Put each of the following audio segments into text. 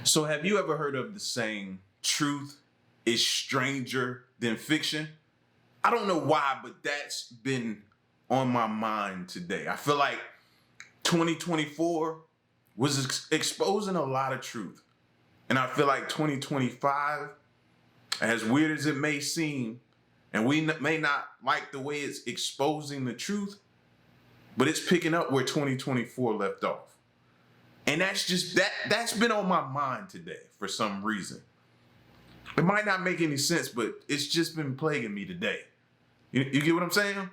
So have you ever heard of the saying, truth is stranger than fiction? I don't know why, but that's been on my mind today. I feel like 2024 was exposing a lot of truth. And I feel like 2025, as weird as it may seem, and we may not like the way it's exposing the truth, but it's picking up where 2024 left off. And that's been on my mind today for some reason. It might not make any sense, but it's just been plaguing me today. You get what I'm saying?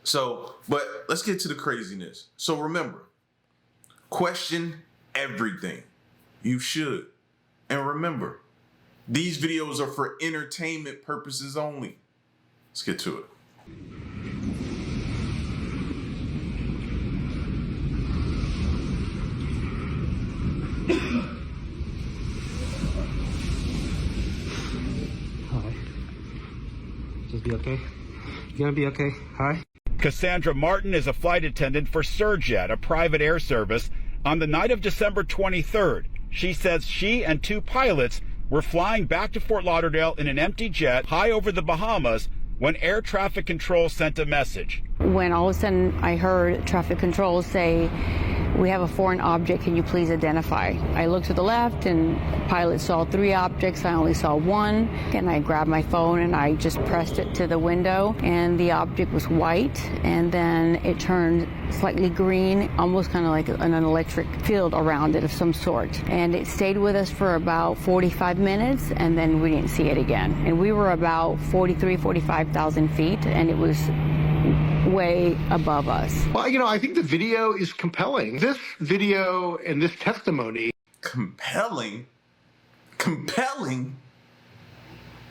So, but let's get to the craziness. So remember, question everything. You should. And remember, these videos are for entertainment purposes only. Let's get to it. Hi. Just be okay. You gonna be okay? Hi. Cassandra Martin is a flight attendant for Surjet, a private air service. On the night of December 23rd, she says she and two pilots were flying back to Fort Lauderdale in an empty jet high over the Bahamas when air traffic control sent a message. When all of a sudden I heard traffic control say, "We have a foreign object, can you please identify?" I looked to the left and pilot saw 3 objects, I only saw 1. And I grabbed my phone and I just pressed it to the window and the object was white and then it turned slightly green, almost kind of like an electric field around it of some sort. And it stayed with us for about 45 minutes and then we didn't see it again. And we were about 45,000 feet and it was way above us. Well, I think the video is compelling. This video and this testimony. Compelling?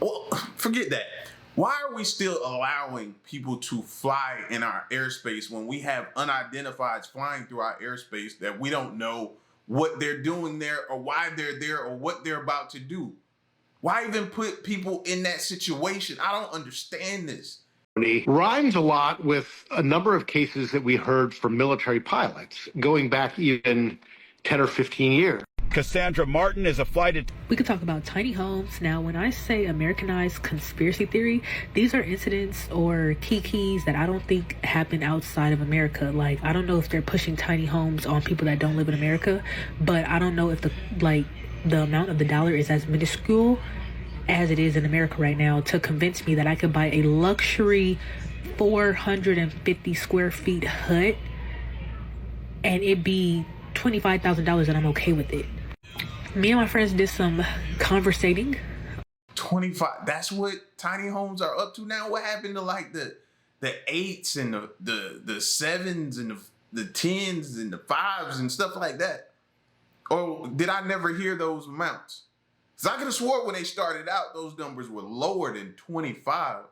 Well, forget that. Why are we still allowing people to fly in our airspace when we have unidentifieds flying through our airspace that we don't know what they're doing there or why they're there or what they're about to do? Why even put people in that situation? I don't understand this. Rhymes a lot with a number of cases that we heard from military pilots going back even 10 or 15 years. Cassandra Martin is a flight attendant. We could talk about tiny homes. Now, when I say Americanized conspiracy theory, these are incidents or keys that I don't think happen outside of America. Like, I don't know if they're pushing tiny homes on people that don't live in America, but I don't know if the amount of the dollar is as minuscule as it is in America right now to convince me that I could buy a luxury 450 square feet hut and it be $25,000 and I'm okay with it. Me and my friends did some conversating. 25, that's what tiny homes are up to now? What happened to like the 8s and the 7s and the 10s and the 5s and stuff like that? Or did I never hear those amounts? Because I could have swore when they started out, those numbers were lower than 25.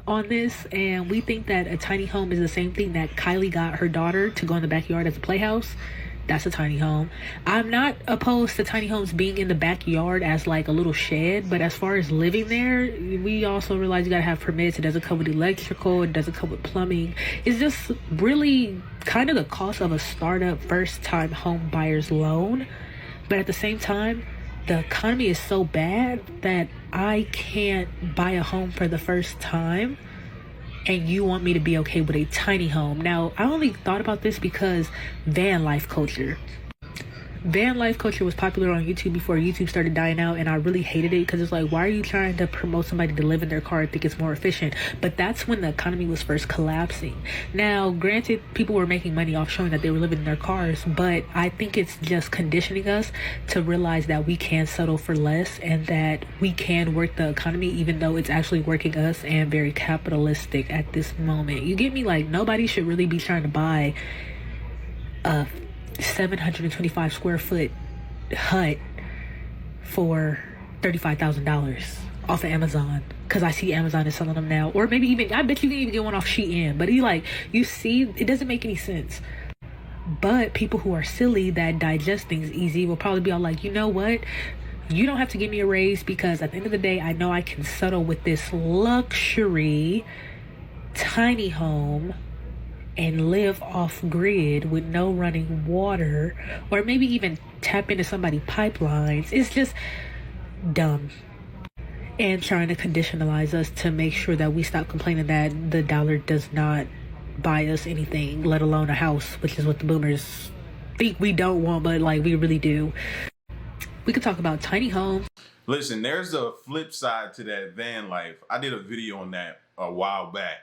On this, and we think that a tiny home is the same thing that Kylie got her daughter to go in the backyard as a playhouse. That's a tiny home. I'm not opposed to tiny homes being in the backyard as like a little shed, but as far as living there, we also realize you gotta have permits. It doesn't come with electrical, it doesn't come with plumbing. It's just really kind of the cost of a startup first-time home buyer's loan. But at the same time, the economy is so bad that I can't buy a home for the first time and you want me to be okay with a tiny home. Now, I only thought about this because van life culture. Van life culture was popular on YouTube before YouTube started dying out, and I really hated it because it's like, why are you trying to promote somebody to live in their car and think it's more efficient? But that's when the economy was first collapsing. Now, granted, people were making money off showing that they were living in their cars, but I think it's just conditioning us to realize that we can settle for less and that we can work the economy even though it's actually working us and very capitalistic at this moment. You get me? Like, nobody should really be trying to buy a 725 square foot hut for $35,000 off of Amazon, because I see Amazon is selling them now, or maybe even I bet you can even get one off Shein. But you see, it doesn't make any sense. But people who are silly that digest things easy will probably be all like, you know what? You don't have to give me a raise because at the end of the day, I know I can settle with this luxury tiny home and live off grid with no running water, or maybe even tap into somebody's pipelines. It's just dumb. And trying to conditionalize us to make sure that we stop complaining that the dollar does not buy us anything, let alone a house, which is what the boomers think we don't want, but like we really do. We could talk about tiny homes. Listen, there's a flip side to that van life. I did a video on that a while back,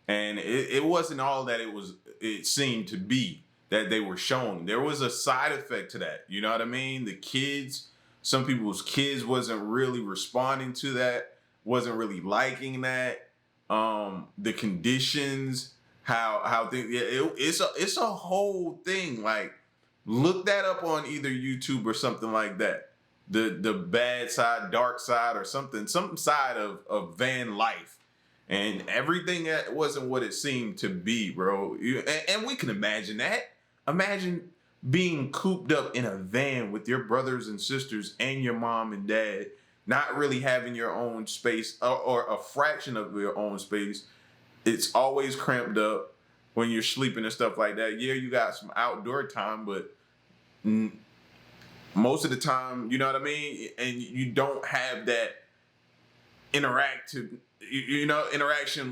and it wasn't all that it seemed to be that they were showing. There was a side effect to that. You know what I mean? The kids, some people's kids wasn't really responding to that, wasn't really liking that. The conditions, how things, it's a whole thing. Like, look that up on either YouTube or something like that. The bad side, dark side, or something, some side of van life, and everything that wasn't what it seemed to be, bro. And we can imagine that. Imagine being cooped up in a van with your brothers and sisters and your mom and dad, not really having your own space or a fraction of your own space. It's always cramped up when you're sleeping and stuff like that. Yeah, you got some outdoor time, but most of the time, you know what I mean? And you don't have that interaction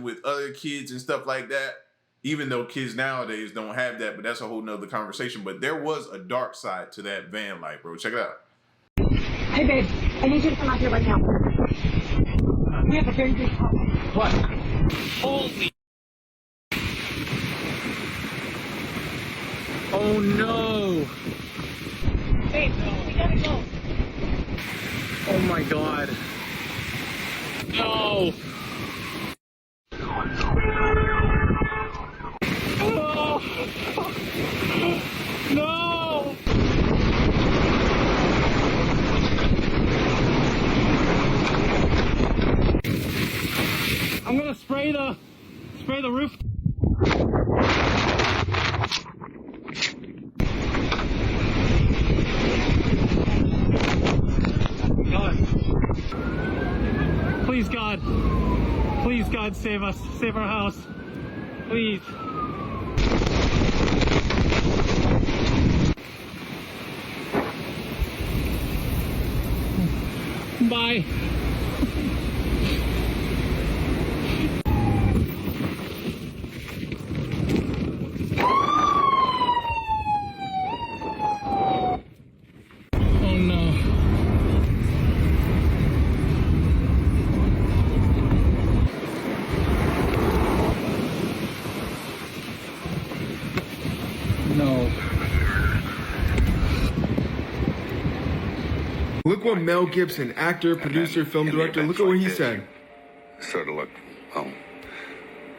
with other kids and stuff like that. Even though kids nowadays don't have that, but that's a whole nother conversation. But there was a dark side to that van life, bro. Check it out. Hey, babe, I need you to come out here right now. We have a very big problem. What? Holy. Oh no. Babe, we gotta go. Oh my god. No. Oh. No. I'm gonna spray the roof. God. Please God, save us. Save our house. Please. Bye. Oh no. No. Look what Mel Gibson, actor, producer, film director, look at what he said. Sort of look, well,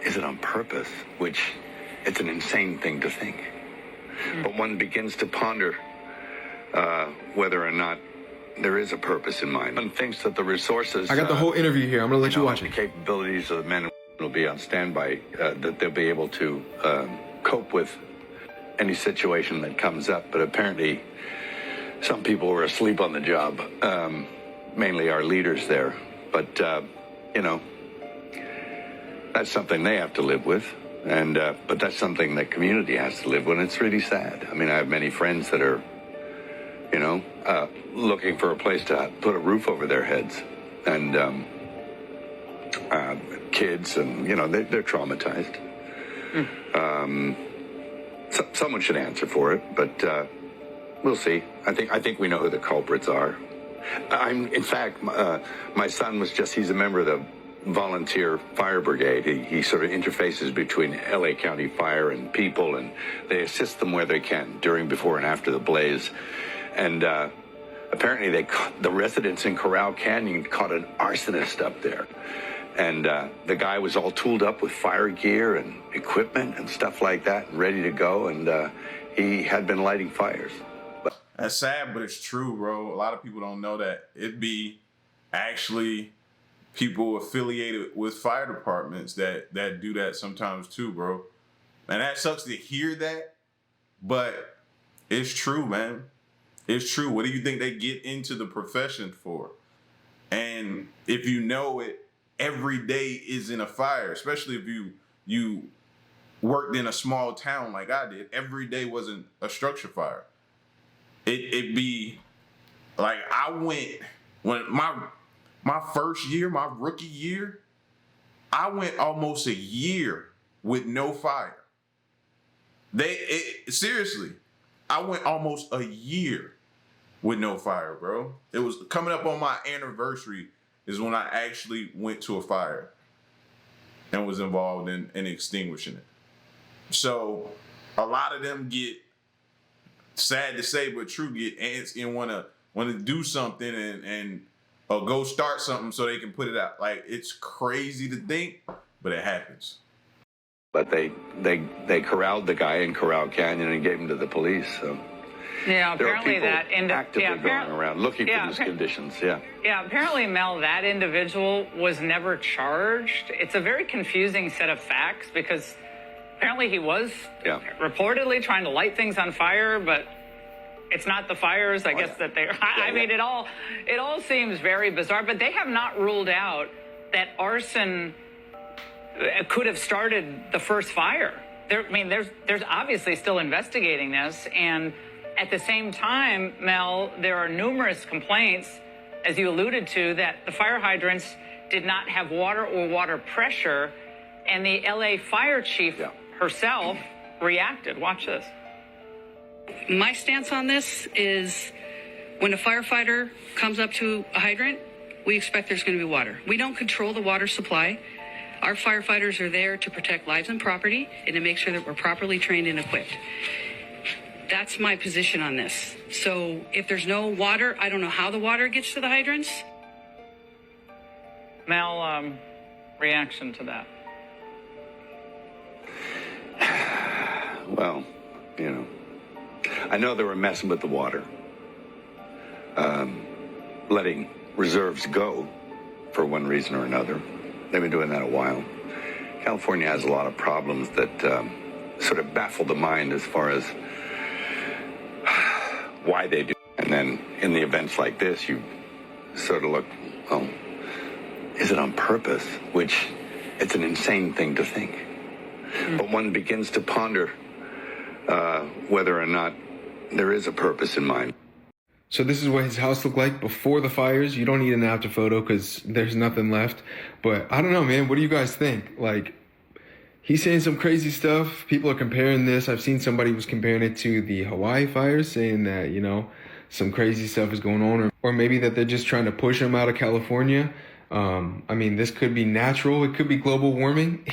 is it on purpose? Which, it's an insane thing to think. But one begins to ponder whether or not there is a purpose in mind. One thinks that the resources... I got the whole interview here. I'm going to let you watch the it. capabilities of the men will be on standby, that they'll be able to cope with any situation that comes up. But apparently, some people were asleep on the job, mainly our leaders there. But, that's something they have to live with. And but that's something that community has to live with. And it's really sad. I mean, I have many friends that are, looking for a place to put a roof over their heads. And kids, and, they're traumatized. Someone should answer for it, but we'll see. I think we know who the culprits are. In fact, my son he's a member of the volunteer fire brigade. He sort of interfaces between LA County Fire and people, and they assist them where they can during, before, and after the blaze. And apparently the residents in Corral Canyon caught an arsonist up there. And the guy was all tooled up with fire gear and equipment and stuff like that, and ready to go. And he had been lighting fires. That's sad, but it's true, bro. A lot of people don't know that. It'd be actually people affiliated with fire departments that do that sometimes too, bro. And that sucks to hear that, but it's true, man. It's true. What do you think they get into the profession for? And if you know it, every day is in a fire, especially if you worked in a small town like I did. Every day wasn't a structure fire. it be like I went when my first year, my rookie year, I went almost a year with no fire. Seriously, I went almost a year with no fire, bro. It was coming up on my anniversary is when I actually went to a fire and was involved in extinguishing it. So a lot of them get, sad to say but true, get antsy and want to do something and or go start something so they can put it out. Like, it's crazy to think, but it happens. But they corralled the guy in Corral Canyon and gave him to the police. So yeah, apparently there are people actively going around looking for these conditions. Yeah, apparently, Mel, that individual was never charged. It's a very confusing set of facts because apparently he was reportedly trying to light things on fire, but it's not the fires, I guess, that they are. I mean, it all seems very bizarre, but they have not ruled out that arson could have started the first fire. There's obviously still investigating this, and at the same time, Mel, there are numerous complaints, as you alluded to, that the fire hydrants did not have water or water pressure, and the LA fire chief herself reacted. Watch this. My stance on this is when a firefighter comes up to a hydrant, we expect there's going to be water. We don't control the water supply. Our firefighters are there to protect lives and property and to make sure that we're properly trained and equipped. That's my position on this. So if there's no water, I don't know how the water gets to the hydrants. Mel, reaction to that? Well, I know they were messing with the water, letting reserves go for one reason or another. They've been doing that a while. California has a lot of problems that sort of baffle the mind as far as why they do. And then in the events like this, you sort of look, oh, is it on purpose? Which it's an insane thing to think. But one begins to ponder whether or not there is a purpose in mind. So this is what his house looked like before the fires. You don't need an after photo because there's nothing left. But I don't know, man. What do you guys think? Like, he's saying some crazy stuff. People are comparing this. I've seen somebody was comparing it to the Hawaii fires, saying that, some crazy stuff is going on. Or maybe that they're just trying to push him out of California. This could be natural. It could be global warming.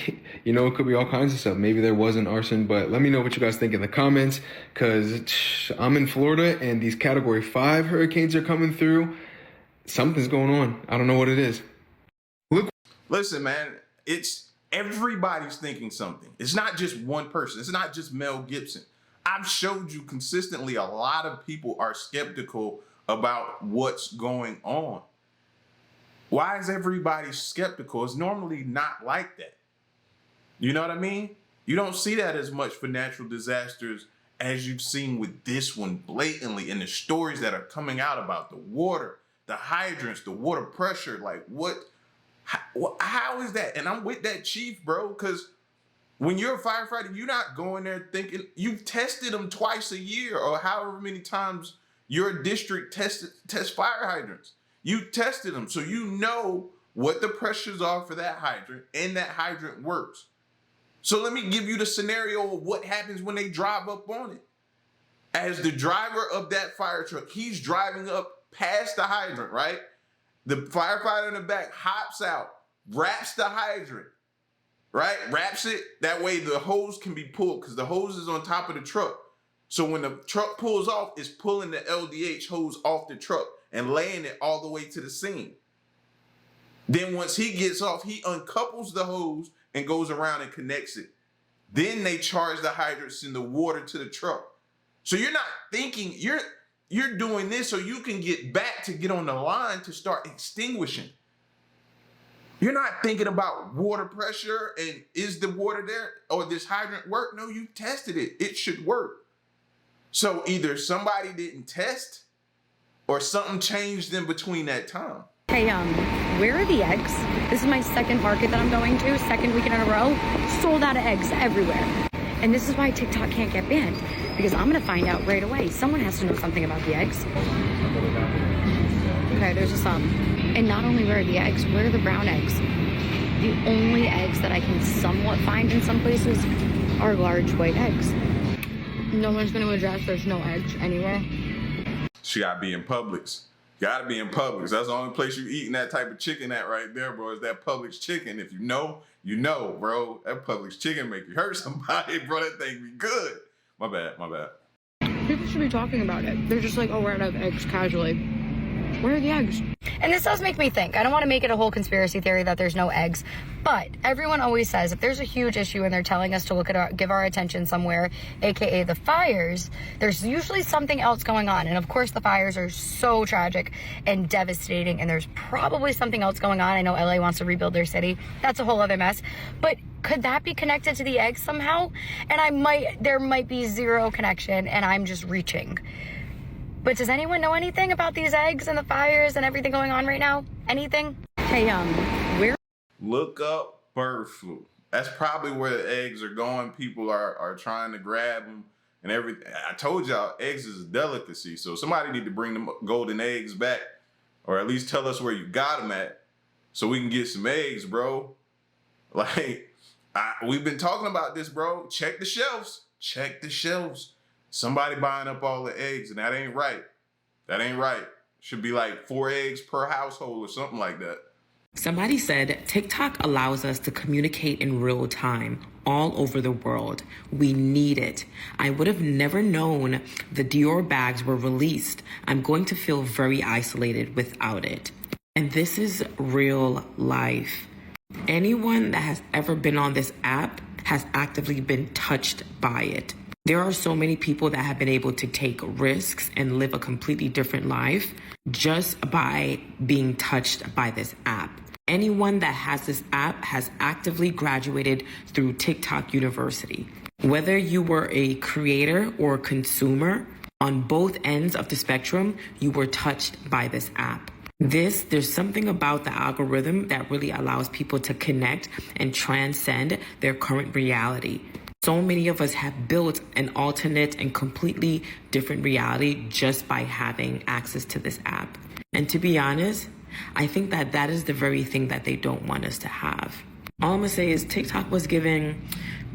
It could be all kinds of stuff. Maybe there wasn't arson, but let me know what you guys think in the comments, because I'm in Florida and these Category 5 hurricanes are coming through. Something's going on. I don't know what it is. Listen, man, everybody's thinking something. It's not just one person. It's not just Mel Gibson. I've showed you consistently a lot of people are skeptical about what's going on. Why is everybody skeptical? It's normally not like that. You know what I mean? You don't see that as much for natural disasters as you've seen with this one blatantly, and the stories that are coming out about the water, the hydrants, the water pressure. Like, how is that? And I'm with that chief, bro, because when you're a firefighter, you're not going there thinking, you've tested them twice a year or however many times your district tests fire hydrants. You tested them, so you know what the pressures are for that hydrant, and that hydrant works. So let me give you the scenario of what happens when they drive up on it. As the driver of that fire truck, he's driving up past the hydrant, right? The firefighter in the back hops out, wraps the hydrant, right? Wraps it, that way the hose can be pulled, because the hose is on top of the truck. So when the truck pulls off, it's pulling the LDH hose off the truck and laying it all the way to the scene. Then once he gets off, he uncouples the hose and goes around and connects it. Then they charge the hydrants in the water to the truck. So you're not thinking, you're doing this so you can get back to get on the line to start extinguishing. You're not thinking about water pressure and is the water there or this hydrant work? No, you tested it. It should work. So either somebody didn't test or something changed in between that time. Hey, where are the eggs? This is my second market that I'm going to, second weekend in a row. Sold out of eggs everywhere. And this is why TikTok can't get banned. because I'm going to find out right away. Someone has to know something about the eggs. Okay, there's just some. And not only where are the eggs, where are the brown eggs? The only eggs that I can somewhat find in some places are large white eggs. No one's going to address there's no eggs anywhere. She gotta be in Publix. Gotta be in Publix. That's the only place you eating that type of chicken at right there, bro, is that Publix chicken. If you know, you know, bro. That Publix chicken make you hurt somebody, bro. That thing be good. My bad. People should be talking about it. They're just like, oh, we're out of eggs casually. Where are the eggs? And this does make me think. I don't want to make it a whole conspiracy theory that there's no eggs, but everyone always says if there's a huge issue and they're telling us to look at give our attention somewhere, aka the fires, there's usually something else going on. And of course the fires are so tragic and devastating, and there's probably something else going on. I know LA wants to rebuild their city. That's a whole other mess. But could that be connected to the eggs somehow? And there might be zero connection and I'm just reaching. But does anyone know anything about these eggs and the fires and everything going on right now? Anything? Hey, where? Look up bird flu. That's probably where the eggs are going. People are trying to grab them and everything. I told y'all, eggs is a delicacy. So somebody need to bring the golden eggs back, or at least tell us where you got them at, so we can get some eggs, bro. Like, we've been talking about this, bro. Check the shelves. Check the shelves. Somebody buying up all the eggs, and that ain't right. That ain't right. Should be like 4 eggs per household or something like that. Somebody said TikTok allows us to communicate in real time all over the world. We need it. I would have never known the Dior bags were released. I'm going to feel very isolated without it. And this is real life. Anyone that has ever been on this app has actively been touched by it. There are so many people that have been able to take risks and live a completely different life just by being touched by this app. Anyone that has this app has actively graduated through TikTok University. Whether you were a creator or consumer, on both ends of the spectrum, you were touched by this app. There's something about the algorithm that really allows people to connect and transcend their current reality. So many of us have built an alternate and completely different reality just by having access to this app. And to be honest, I think that is the very thing that they don't want us to have. All I'm gonna say is TikTok was giving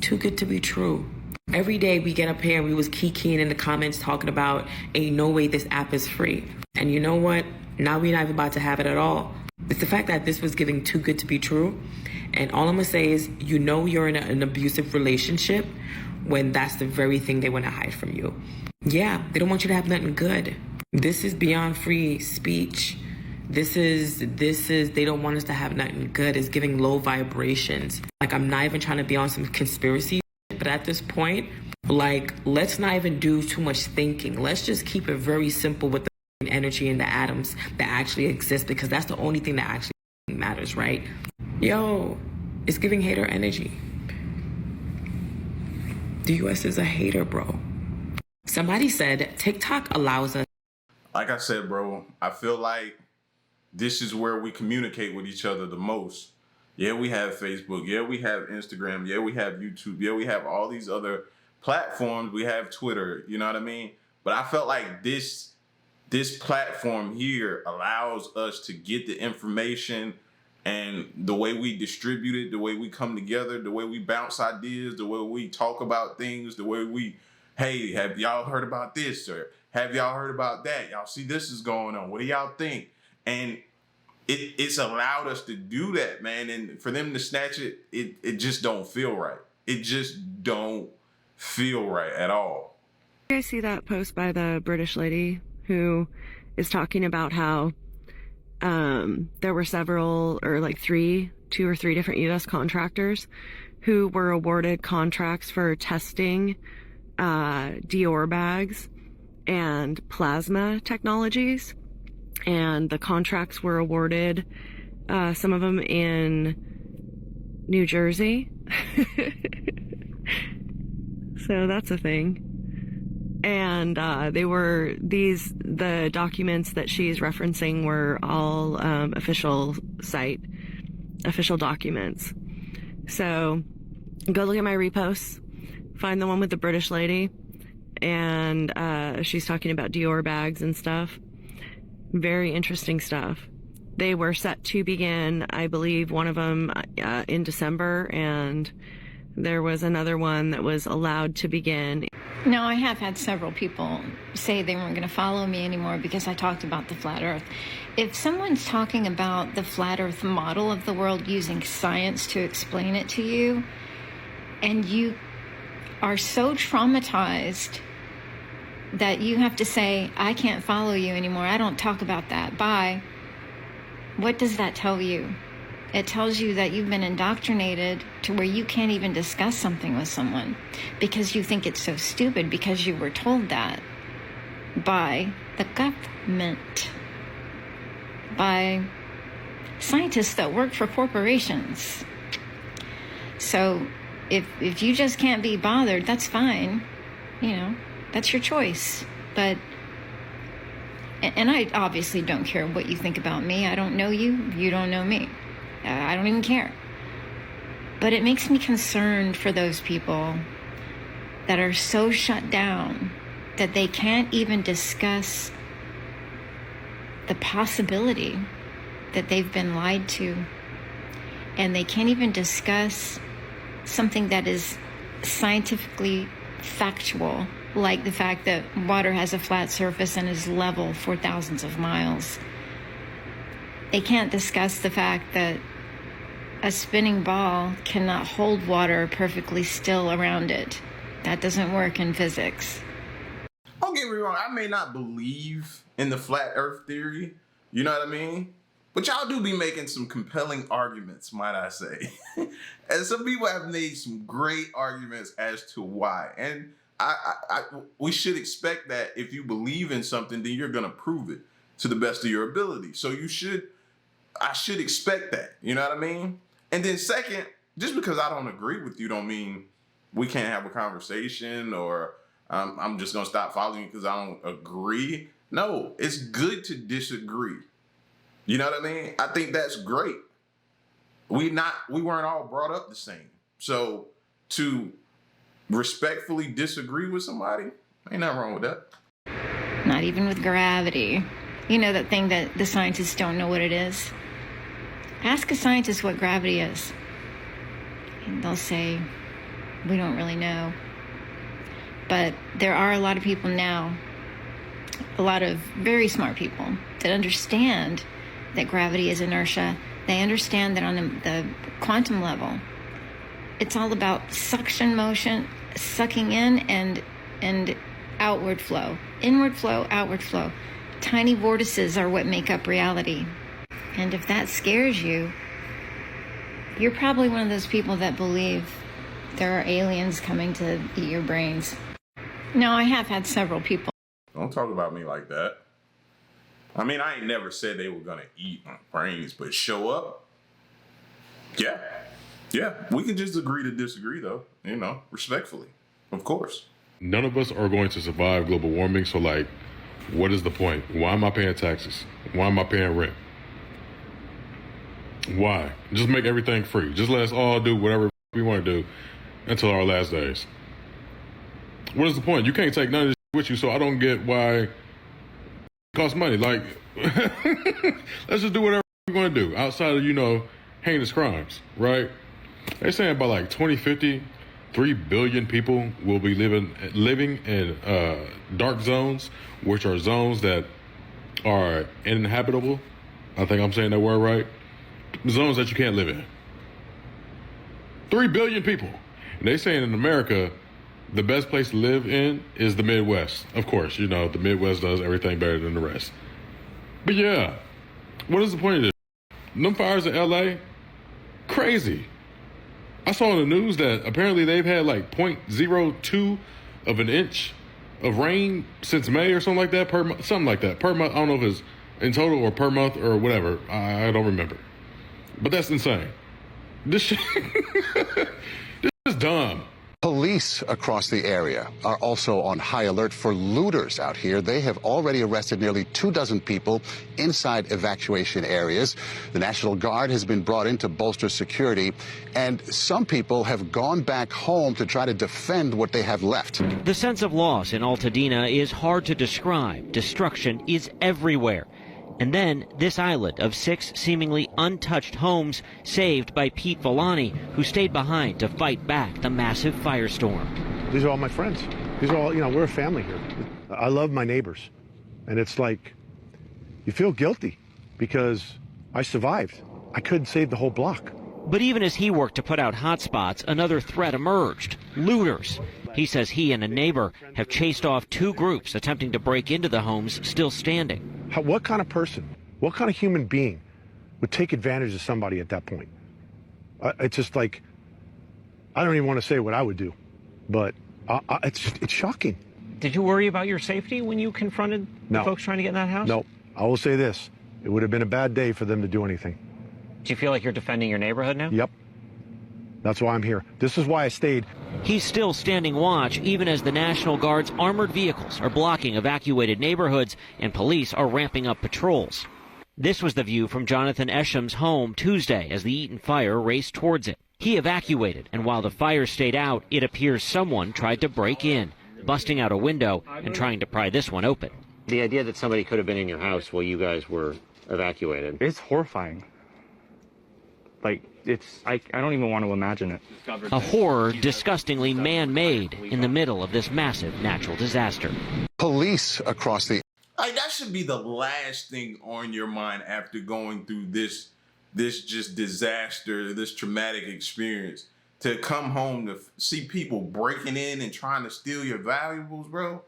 too good to be true. Every day we get up here and we was keying in the comments talking about ain't no way this app is free. And you know what? Now we're not even about to have it at all. It's the fact that this was giving too good to be true. And all I'm gonna say is, you know you're in an abusive relationship when that's the very thing they want to hide from you. Yeah, they don't want you to have nothing good. This is beyond free speech. This is, they don't want us to have nothing good. It's giving low vibrations. Like, I'm not even trying to be on some conspiracy, but at this point, like, let's not even do too much thinking. Let's just keep it very simple with the energy and the atoms that actually exist, because that's the only thing that actually matters, right? Yo, it's giving hater energy. The US is a hater, bro. Somebody said TikTok allows us. Like I said, bro, I feel like this is where we communicate with each other the most. Yeah, we have Facebook. Yeah, we have Instagram. Yeah, we have YouTube. Yeah, we have all these other platforms. We have Twitter. You know what I mean? But I felt like this platform here allows us to get the information, and the way we distribute it, the way we come together, the way we bounce ideas, the way we talk about things, the way we, hey, have y'all heard about this? Or have y'all heard about that? Y'all see this is going on. What do y'all think? And it's allowed us to do that, man. And for them to snatch it, it just don't feel right. It just don't feel right at all. You guys see that post by the British lady who is talking about how there were several, or like two or three different U.S. contractors who were awarded contracts for testing Dior bags and plasma technologies. And the contracts were awarded, some of them in New Jersey. So that's a thing. And the documents that she's referencing were all official documents. So go look at my reposts, find the one with the British lady, and she's talking about Dior bags and stuff. Very interesting stuff. They were set to begin, I believe, one of them in December, and there was another one that was allowed to begin. Now, I have had several people say they weren't going to follow me anymore because I talked about the flat earth. If someone's talking about the flat earth model of the world using science to explain it to you, and you are so traumatized that you have to say, I can't follow you anymore, I don't talk about that, bye, what does that tell you? It tells you that you've been indoctrinated to where you can't even discuss something with someone because you think it's so stupid because you were told that by the government, by scientists that work for corporations. So if you just can't be bothered, that's fine. You know, that's your choice. But, and I obviously don't care what you think about me. I don't know you. You don't know me. I don't even care. But it makes me concerned for those people that are so shut down that they can't even discuss the possibility that they've been lied to. And they can't even discuss something that is scientifically factual, like the fact that water has a flat surface and is level for thousands of miles. They can't discuss the fact that a spinning ball cannot hold water perfectly still around it. That doesn't work in physics. Don't get me wrong, I may not believe in the flat earth theory, you know what I mean? But y'all do be making some compelling arguments, might I say. And some people have made some great arguments as to why. And we should expect that if you believe in something, then you're gonna prove it to the best of your ability. So I should expect that, you know what I mean? And then second, just because I don't agree with you don't mean we can't have a conversation or I'm just gonna stop following you because I don't agree. No, it's good to disagree. You know what I mean? I think that's great. We weren't all brought up the same. So to respectfully disagree with somebody, ain't nothing wrong with that. Not even with gravity. You know, that thing that the scientists don't know what it is? Ask a scientist what gravity is. And they'll say, we don't really know. But there are a lot of people now, a lot of very smart people that understand that gravity is inertia. They understand that on the quantum level, it's all about suction motion, sucking in and outward flow. Inward flow, outward flow. Tiny vortices are what make up reality. And if that scares you, you're probably one of those people that believe there are aliens coming to eat your brains. No, I have had several people. Don't talk about me like that. I mean, I ain't never said they were gonna eat my brains, but show up? Yeah. Yeah, we can just agree to disagree though, you know, respectfully, of course. None of us are going to survive global warming, so like, what is the point? Why am I paying taxes? Why am I paying rent? Why? Just make everything free. Just let us all do whatever we want to do until our last days. What is the point? You can't take none of this with you, so I don't get why it costs money. Like, let's just do whatever we want to do outside of, you know, heinous crimes, right? They're saying by like 2050, 3 billion people will be living in dark zones, which are zones that are uninhabitable. I think I'm saying that word right. Zones that you can't live in. 3 billion people. And they saying in America, the best place to live in is the Midwest. Of course, you know, the Midwest does everything better than the rest. But yeah, what is the point of this? Them fires in LA, crazy. I saw in the news that apparently they've had like 0.02 of an inch of rain since May or something like that per month. Something like that per month. I don't know if it's in total or per month or whatever. I don't remember. But that's insane. This shit, this is dumb. Police across the area are also on high alert for looters out here. They have already arrested nearly 24 people inside evacuation areas. The National Guard has been brought in to bolster security, and some people have gone back home to try to defend what they have left. The sense of loss in Altadena is hard to describe. Destruction is everywhere. And then this island of 6 seemingly untouched homes saved by Pete Villani, who stayed behind to fight back the massive firestorm. These are all my friends. These are all, we're a family here. I love my neighbors. And it's like, you feel guilty because I survived. I couldn't save the whole block. But even as he worked to put out hotspots, another threat emerged: looters. He says he and a neighbor have chased off 2 groups attempting to break into the homes still standing. What kind of person, what kind of human being would take advantage of somebody at that point? It's just like, I don't even want to say what I would do, but it's shocking. Did you worry about your safety when you confronted the folks trying to get in that house? No. I will say this. It would have been a bad day for them to do anything. Do you feel like you're defending your neighborhood now? Yep. That's why I'm here. This is why I stayed. He's still standing watch even as the National Guard's armored vehicles are blocking evacuated neighborhoods and police are ramping up patrols. This was the view from Jonathan Esham's home Tuesday as the Eaton fire raced towards it. He evacuated, and while the fire stayed out, it appears someone tried to break in, busting out a window and trying to pry this one open. The idea that somebody could have been in your house while you guys were evacuated. It's horrifying. I don't even want to imagine it. A horror disgustingly man-made in the middle of this massive natural disaster. Police across the... that should be the last thing on your mind after going through this just disaster, this traumatic experience. To come home to see people breaking in and trying to steal your valuables, bro.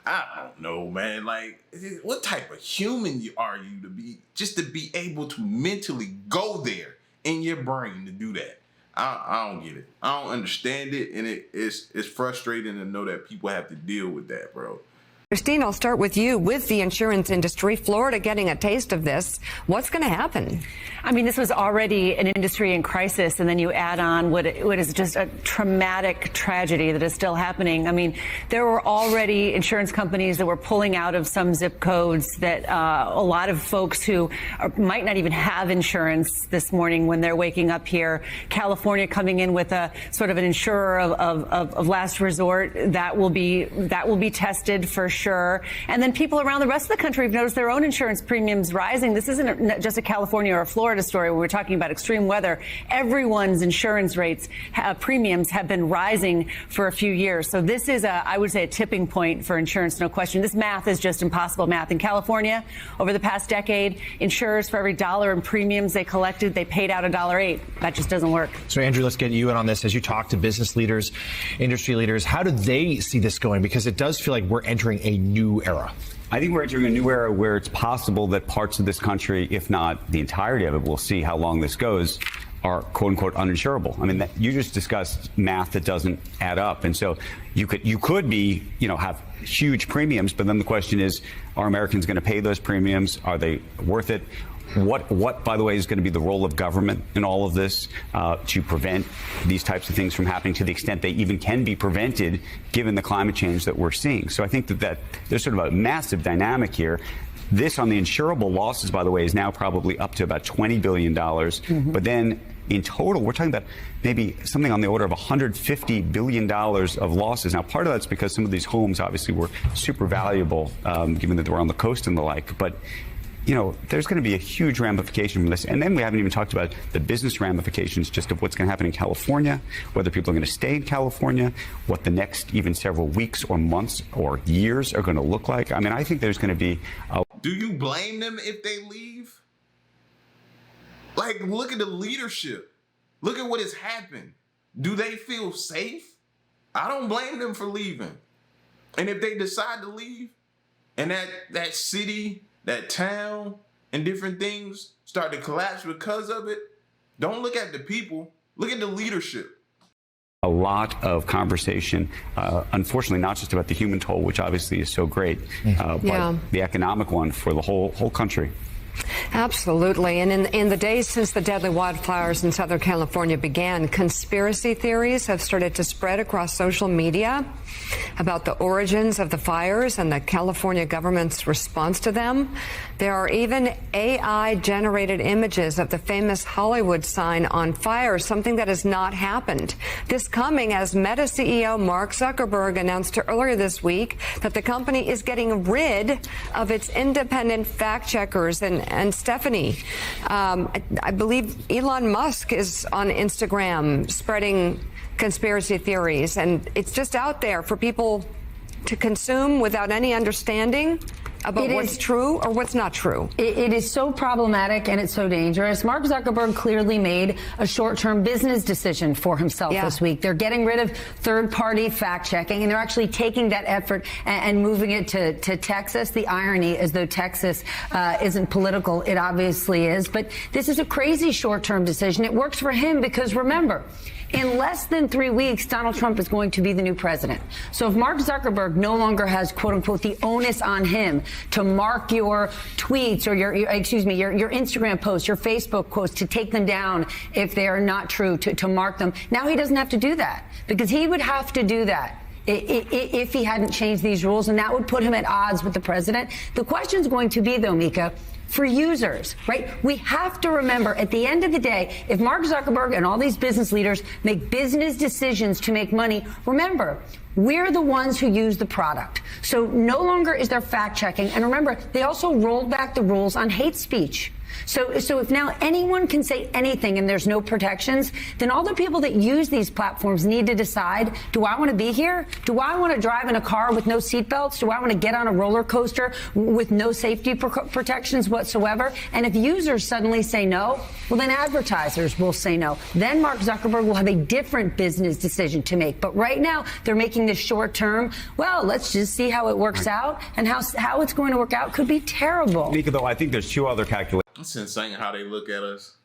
I don't know, man. Like, what type of human are you to be able to mentally go there in your brain to do that? I don't get it. I don't understand it, and it's frustrating to know that people have to deal with that, bro. Christine, I'll start with you. With the insurance industry, Florida getting a taste of this, what's going to happen? I mean, this was already an industry in crisis, and then you add on what is just a traumatic tragedy that is still happening. I mean, there were already insurance companies that were pulling out of some zip codes that a lot of folks who might not even have insurance this morning when they're waking up here. California coming in with a sort of an insurer of last resort that will be tested for sure. And then people around the rest of the country have noticed their own insurance premiums rising. This isn't just a California or a Florida story where we're talking about extreme weather. Everyone's insurance rates, premiums have been rising for a few years. So this is I would say, a tipping point for insurance, no question. This math is just impossible math. In California, over the past decade, insurers, for every $1 in premiums they collected, they paid out $1.08. That just doesn't work. So, Andrew, let's get you in on this. As you talk to business leaders, industry leaders, how do they see this going? Because it does feel like we're entering a new era. I think we're entering a new era where it's possible that parts of this country, if not the entirety of it, we'll see how long this goes, are quote unquote uninsurable. I mean, you just discussed math that doesn't add up. And so you could be, have huge premiums, but then the question is, are Americans going to pay those premiums? Are they worth it? What, by the way, is going to be the role of government in all of this to prevent these types of things from happening to the extent they even can be prevented given the climate change that we're seeing? So I think that there's sort of a massive dynamic here. This on the insurable losses, by the way, is now probably up to about $20 billion. Mm-hmm. But then in total, we're talking about maybe something on the order of $150 billion of losses. Now, part of that's because some of these homes obviously were super valuable, given that they were on the coast and the like. But there's going to be a huge ramification from this. And then we haven't even talked about the business ramifications just of what's going to happen in California, whether people are going to stay in California, what the next even several weeks or months or years are going to look like. I mean, I think there's going to be Do you blame them if they leave? Like, look at the leadership. Look at what has happened. Do they feel safe? I don't blame them for leaving. And if they decide to leave and that city, that town and different things start to collapse because of it, don't look at the people, look at the leadership. A lot of conversation, unfortunately, not just about the human toll, which obviously is so great, but the economic one for the whole country. Absolutely. And in the days since the deadly wildfires in Southern California began, conspiracy theories have started to spread across social media about the origins of the fires and the California government's response to them. There are even AI-generated images of the famous Hollywood sign on fire, something that has not happened. This coming as Meta CEO Mark Zuckerberg announced earlier this week that the company is getting rid of its independent fact-checkers. And Stephanie, I believe Elon Musk is on Instagram spreading conspiracy theories, and it's just out there for people to consume without any understanding about what's true or what's not true. It is so problematic and it's so dangerous. Mark Zuckerberg clearly made a short-term business decision for himself this week. They're getting rid of third-party fact-checking, and they're actually taking that effort and moving it to Texas. The irony, as though Texas isn't political, it obviously is. But this is a crazy short-term decision. It works for him because, remember, in less than 3 weeks, Donald Trump is going to be the new president. So if Mark Zuckerberg no longer has, quote unquote, the onus on him to mark your tweets or your Instagram posts, your Facebook posts, to take them down if they are not true, to mark them. Now he doesn't have to do that, because he would have to do that if he hadn't changed these rules, and that would put him at odds with the president. The question is going to be, though, Mika, for users, right? We have to remember, at the end of the day, if Mark Zuckerberg and all these business leaders make business decisions to make money, remember, we're the ones who use the product. So no longer is there fact checking. And remember, they also rolled back the rules on hate speech. So if now anyone can say anything and there's no protections, then all the people that use these platforms need to decide, do I want to be here? Do I want to drive in a car with no seatbelts? Do I want to get on a roller coaster with no safety protections whatsoever? And if users suddenly say no, well, then advertisers will say no. Then Mark Zuckerberg will have a different business decision to make. But right now, they're making this short term, well, let's just see how it works out, and how it's going to work out could be terrible. Mika, though, I think there's two other calculations. It's insane how they look at us.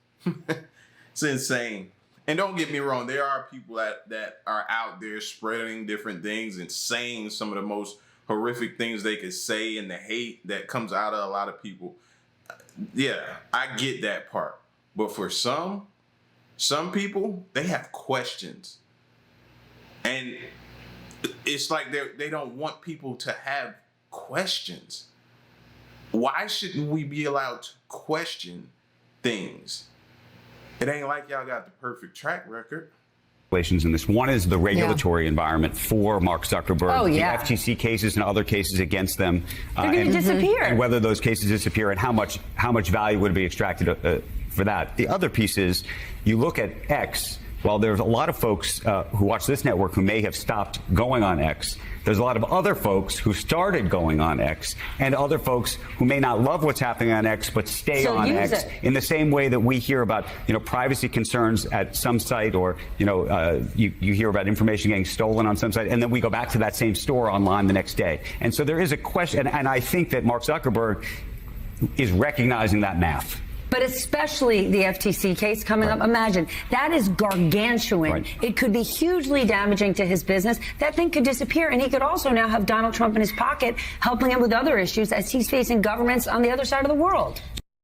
It's insane. And don't get me wrong, there are people that are out there spreading different things and saying some of the most horrific things they could say, and the hate that comes out of a lot of people. Yeah, I get that part. But for some people, they have questions. And it's like they don't want people to have questions. Why shouldn't we be allowed to question things? It ain't like y'all got the perfect track record. In this. One is the regulatory environment for Mark Zuckerberg, the FTC cases and other cases against them. They're going to disappear. And whether those cases disappear and how much value would be extracted for that. The other piece is you look at X. While there's a lot of folks who watch this network who may have stopped going on X, there's a lot of other folks who started going on X, and other folks who may not love what's happening on X but stay on X in the same way that we hear about privacy concerns at some site, or you hear about information getting stolen on some site, and then we go back to that same store online the next day. And so there is a question, and I think that Mark Zuckerberg is recognizing that math. But especially the FTC case coming up. Imagine, that is gargantuan. It could be hugely damaging to his business. That thing could disappear, and he could also now have Donald Trump in his pocket, helping him with other issues as he's facing governments on the other side of the world.